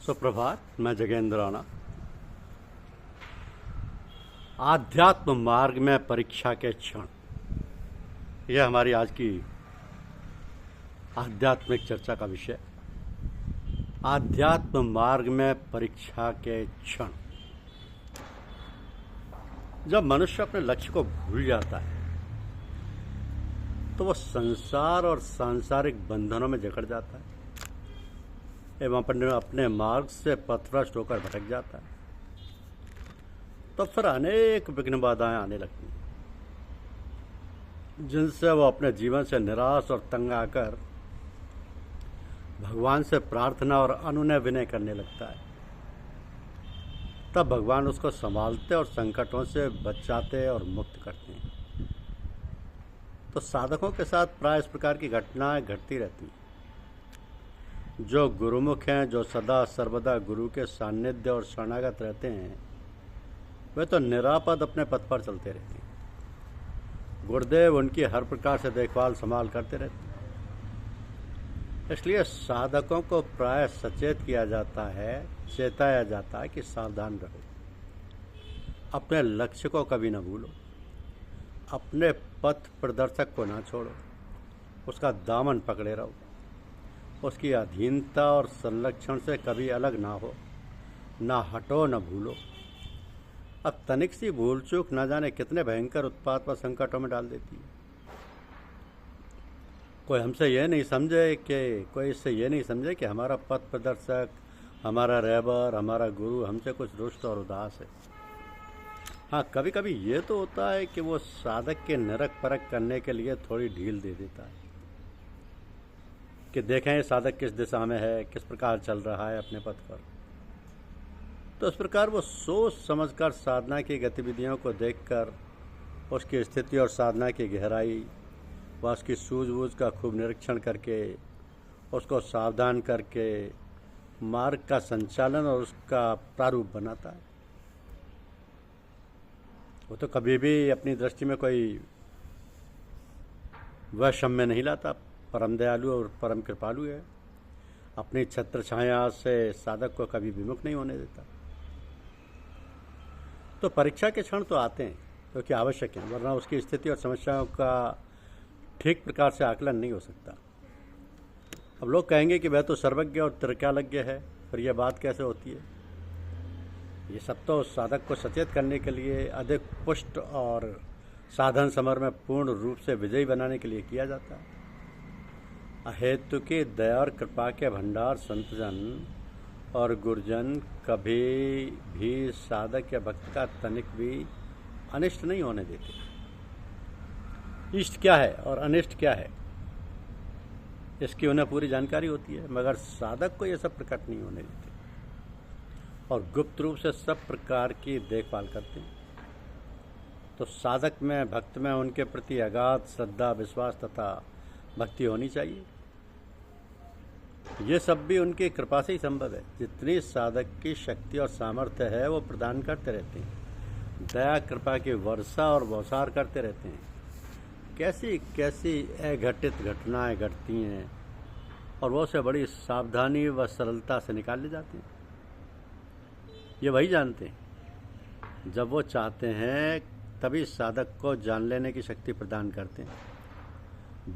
सुप्रभात। मैं जगेंद्र राणा। आध्यात्म मार्ग में परीक्षा के क्षण, यह हमारी आज की आध्यात्मिक चर्चा का विषय। आध्यात्म मार्ग में परीक्षा के क्षण। जब मनुष्य अपने लक्ष्य को भूल जाता है तो वह संसार और सांसारिक बंधनों में जकड़ जाता है एवं अपने मार्ग से पथभ्रष्ट होकर भटक जाता है। तो फिर अनेक विघ्न बाधाएं आने लगती हैं, जिनसे वो अपने जीवन से निराश और तंग आकर भगवान से प्रार्थना और अनुनय विनय करने लगता है। तब भगवान उसको संभालते और संकटों से बचाते और मुक्त करते हैं। तो साधकों के साथ प्राय इस प्रकार की घटनाएं घटती रहती हैं। जो गुरुमुख हैं, जो सदा सर्वदा गुरु के सान्निध्य और शरणागत रहते हैं, वे तो निरापद अपने पथ पर चलते रहते हैं। गुरुदेव उनकी हर प्रकार से देखभाल संभाल करते रहते हैं। इसलिए साधकों को प्राय सचेत किया जाता है, चेताया जाता है कि सावधान रहो, अपने लक्ष्य को कभी न भूलो, अपने पथ प्रदर्शक को ना छोड़ो, उसका दामन पकड़े रहो, उसकी अधीनता और संरक्षण से कभी अलग ना हो, ना हटो न भूलो। अब तनिक सी भूल चूक न जाने कितने भयंकर उत्पात व संकटों में डाल देती है। कोई इससे ये नहीं समझे कि हमारा पथ प्रदर्शक, हमारा रहबर, हमारा गुरु हमसे कुछ रुष्ट और उदास है। हाँ, कभी कभी ये तो होता है कि वो साधक के नरक परख करने के लिए थोड़ी ढील दे देता है कि देखें साधक किस दिशा में है, किस प्रकार चल रहा है अपने पथ पर। तो इस प्रकार वो सोच समझकर साधना की गतिविधियों को देखकर उसकी स्थिति और साधना की गहराई व उसकी सूझबूझ का खूब निरीक्षण करके उसको सावधान करके मार्ग का संचालन और उसका प्रारूप बनाता है। वो तो कभी भी अपनी दृष्टि में कोई वैषम्य नहीं लाता। परम दयालु और परम कृपालु है। अपनी छत्र छाया से साधक को कभी विमुख नहीं होने देता। तो परीक्षा के क्षण तो आते हैं क्योंकि आवश्यक है, वरना उसकी स्थिति और समस्याओं का ठीक प्रकार से आकलन नहीं हो सकता। अब लोग कहेंगे कि वह तो सर्वज्ञ और त्रिकालज्ञ है, फिर यह बात कैसे होती है? ये सब तो साधक को सचेत करने के लिए, अधिक पुष्ट और साधन समर में पूर्ण रूप से विजयी बनाने के लिए किया जाता है। अहेतु की दया और कृपा के भंडार संतजन और गुरुजन कभी भी साधक या भक्त का तनिक भी अनिष्ट नहीं होने देते। इष्ट क्या है और अनिष्ट क्या है, इसकी उन्हें पूरी जानकारी होती है, मगर साधक को यह सब प्रकट नहीं होने देते और गुप्त रूप से सब प्रकार की देखभाल करते हैं। तो साधक में, भक्त में उनके प्रति अगाध श्रद्धा, विश्वास तथा भक्ति होनी चाहिए। ये सब भी उनकी कृपा से ही संभव है। जितनी साधक की शक्ति और सामर्थ्य है वो प्रदान करते रहते हैं, दया कृपा की वर्षा और बौछार करते रहते हैं। कैसी कैसी अघटित घटनाएं घटती हैं और वो से बड़ी सावधानी व सरलता से निकाल ले जाते हैं। ये वही जानते हैं। जब वो चाहते हैं तभी साधक को जान लेने की शक्ति प्रदान करते हैं।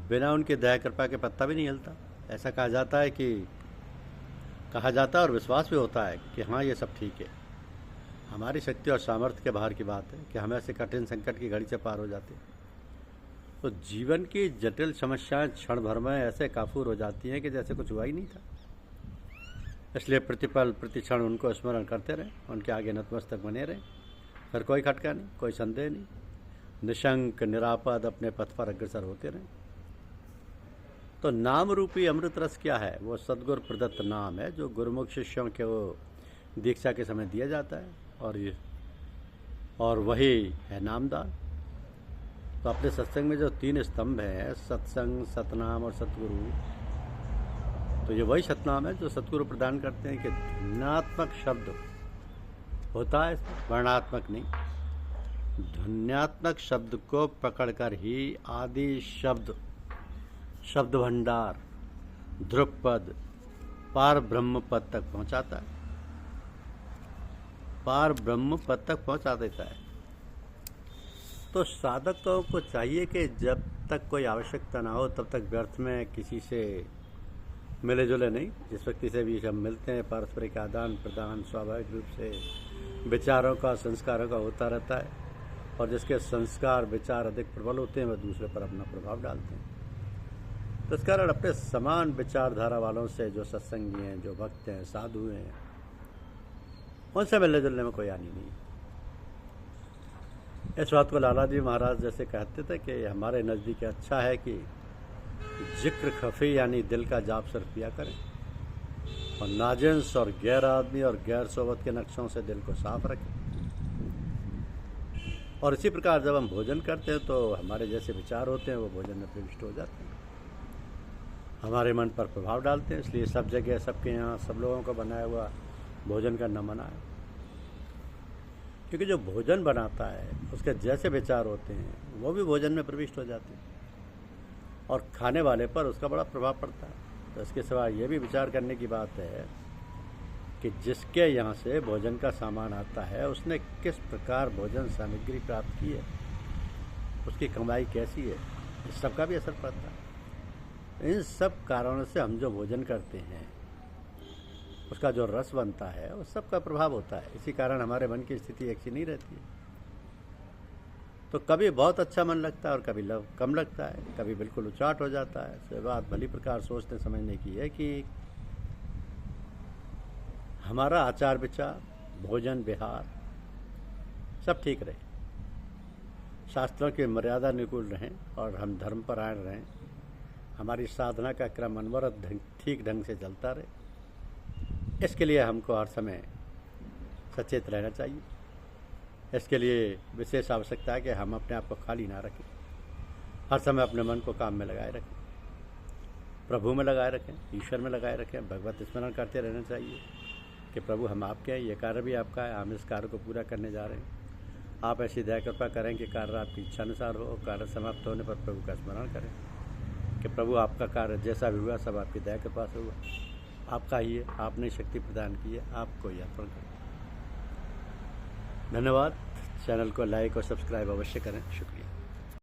बिना उनकी दया कृपा के पत्ता भी नहीं हिलता। ऐसा कहा जाता है और विश्वास भी होता है कि हाँ, ये सब ठीक है। हमारी शक्ति और सामर्थ्य के बाहर की बात है कि हम ऐसे कठिन संकट की घड़ी से पार हो जाते हैं। तो जीवन की जटिल समस्याएं क्षण भर में ऐसे काफूर हो जाती हैं कि जैसे कुछ हुआ ही नहीं था। इसलिए प्रतिपल प्रति क्षण उनको स्मरण करते रहें, उनके आगे नतमस्तक बने रहें। फिर कोई खटका नहीं, कोई संदेह नहीं, निशंक निरापद अपने पथ पर अग्रसर होते रहें। तो नाम रूपी अमृत रस क्या है? वो सद्गुरु प्रदत्त नाम है जो गुरुमुख शिष्यों के वो दीक्षा के समय दिया जाता है और वही है नामदान। तो अपने सत्संग में जो 3 स्तंभ हैं, सत्संग, सतनाम और सतगुरु, तो ये वही सतनाम है जो सतगुरु प्रदान करते हैं कि ध्वन्यात्मक शब्द होता है, वर्णात्मक नहीं। ध्वन्यात्मक शब्द को पकड़कर ही आदि शब्द भंडार, ध्रुव पद, पार ब्रह्म पद तक पहुंचाता है। पार ब्रह्म पद तक पहुंचा देता है। तो साधकों को चाहिए कि जब तक कोई आवश्यकता ना हो तब तक व्यर्थ में किसी से मिले जुले नहीं। जिस व्यक्ति से भी हम मिलते हैं पारस्परिक आदान प्रदान स्वाभाविक रूप से विचारों का संस्कारों का होता रहता है, और जिसके संस्कार विचार अधिक प्रबल होते हैं वह दूसरे पर अपना प्रभाव डालते हैं। तो इस कारण अपने समान विचारधारा वालों से, जो सत्संगी हैं, जो भक्त हैं, साधु हैं, उनसे मिलने जुलने में कोई हानि नहीं। इस बात को लाला जी महाराज जैसे कहते थे कि हमारे नज़दीक अच्छा है कि जिक्र खफी यानी दिल का जाप सिर्फ पिया करें, और नाजिंस और गैर आदमी और गैर सोबत के नक्शों से दिल को साफ रखें। और इसी प्रकार जब हम भोजन करते हैं तो हमारे जैसे विचार होते हैं वो भोजन में प्रविष्ट हो जाते हैं, हमारे मन पर प्रभाव डालते हैं। इसलिए सब जगह सबके यहाँ सब लोगों का बनाया हुआ भोजन का न मना है, क्योंकि जो भोजन बनाता है उसके जैसे विचार होते हैं वो भी भोजन में प्रविष्ट हो जाते हैं, और खाने वाले पर उसका बड़ा प्रभाव पड़ता है। तो इसके सिवा ये भी विचार करने की बात है कि जिसके यहाँ से भोजन का सामान आता है उसने किस प्रकार भोजन सामग्री प्राप्त की है, उसकी कमाई कैसी है, इस सब का भी असर पड़ता है। इन सब कारणों से हम जो भोजन करते हैं उसका जो रस बनता है उस सब का प्रभाव होता है। इसी कारण हमारे मन की स्थिति एक सी नहीं रहती है। तो कभी बहुत अच्छा मन लगता है और कभी कम लगता है, कभी बिल्कुल उचाट हो जाता है। तो बात भली प्रकार सोचने समझने की है कि हमारा आचार विचार, भोजन विहार सब ठीक रहे, शास्त्रों की मर्यादा अनुकूल रहें और हम धर्म परायण रहें, हमारी साधना का क्रम अनवरत ठीक ढंग से चलता रहे। इसके लिए हमको हर समय सचेत रहना चाहिए। इसके लिए विशेष आवश्यकता है कि हम अपने आप को खाली ना रखें, हर समय अपने मन को काम में लगाए रखें, प्रभु में लगाए रखें, ईश्वर में लगाए रखें। भगवत स्मरण करते रहना चाहिए कि प्रभु हम आपके हैं, ये कार्य भी आपका है, हम इस कार्य को पूरा करने जा रहे हैं। आप ऐसी दया कृपा करें कि कार्य आपकी इच्छा अनुसार हो। कार्य समाप्त होने पर प्रभु का स्मरण करें कि प्रभु आपका कार्य जैसा भी हुआ सब आपकी दया कृपा से हुआ, आपका ही है, आपने शक्ति प्रदान की है, आपको ही अर्पण करें। धन्यवाद। चैनल को लाइक और सब्सक्राइब अवश्य करें। शुक्रिया।